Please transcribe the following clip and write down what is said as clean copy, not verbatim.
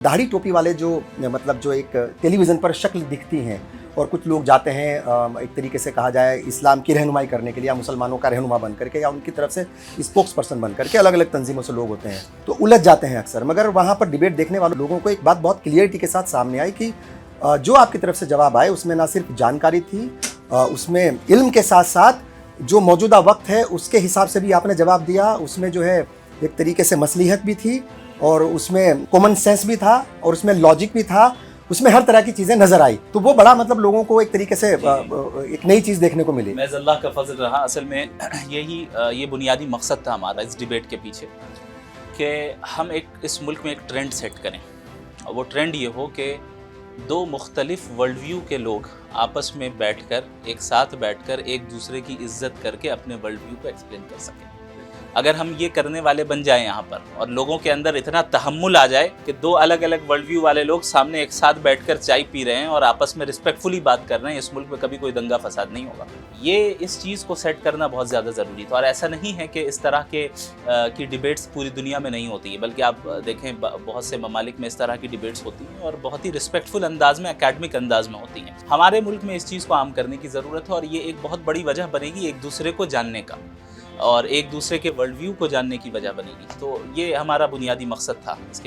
दाढ़ी टोपी वाले जो मतलब जो एक टेलीविज़न पर शक्ल दिखती हैं और कुछ लोग जाते हैं एक तरीके से कहा जाए इस्लाम की रहनुमाई करने के लिए या मुसलमानों का रहनुमा बन करके या उनकी तरफ से स्पोक्स पर्सन बन करके अलग अलग तंजीमों से लोग होते हैं तो उलझ जाते हैं अक्सर। मगर वहाँ पर डिबेट देखने वाले लोगों को एक बात बहुत क्लियरिटी के साथ सामने आई कि जो आपकी तरफ से जवाब आए उसमें ना सिर्फ जानकारी थी, उसमें इल्म के साथ साथ जो मौजूदा वक्त है उसके हिसाब से भी आपने जवाब दिया। उसमें जो है एक तरीके से मसलिहत भी थी और उसमें कॉमन सेंस भी था और उसमें लॉजिक भी था, उसमें हर तरह की चीज़ें नज़र आई। तो वो बड़ा मतलब लोगों को एक तरीके से एक नई चीज़ देखने को मिली। महज़ अल्लाह का फजल रहा। असल में ये बुनियादी मकसद था हमारा इस डिबेट के पीछे कि हम इस मुल्क में एक ट्रेंड सेट करें और वो ट्रेंड ये हो कि दो मुख्तलिफ वर्ल्ड व्यू के लोग आपस में बैठकर एक साथ बैठकर एक दूसरे की इज्जत करके अपने वर्ल्ड व्यू को एक्सप्लेन कर सकें। अगर हम ये करने वाले बन जाएं यहाँ पर और लोगों के अंदर इतना तहम्मुल आ जाए कि दो अलग अलग वर्ल्ड व्यू वाले लोग सामने एक साथ बैठकर चाय पी रहे हैं और आपस में रिस्पेक्टफुली बात कर रहे हैं, इस मुल्क में कभी कोई दंगा फसाद नहीं होगा। ये इस चीज़ को सेट करना बहुत ज़्यादा ज़रूरी था। और ऐसा नहीं है कि इस तरह की डिबेट्स पूरी दुनिया में नहीं होती है, बल्कि आप देखें बहुत से ममालिक में इस तरह की डिबेट्स होती हैं और बहुत ही रिस्पेक्टफुल अंदाज में, एकेडमिक अंदाज में होती हैं। हमारे मुल्क में इस चीज़ को आम करने की ज़रूरत है और ये एक बहुत बड़ी वजह बनेगी एक दूसरे को जानने का और एक दूसरे के वर्ल्ड व्यू को जानने की वजह बनेगी। तो ये हमारा बुनियादी मकसद था इसके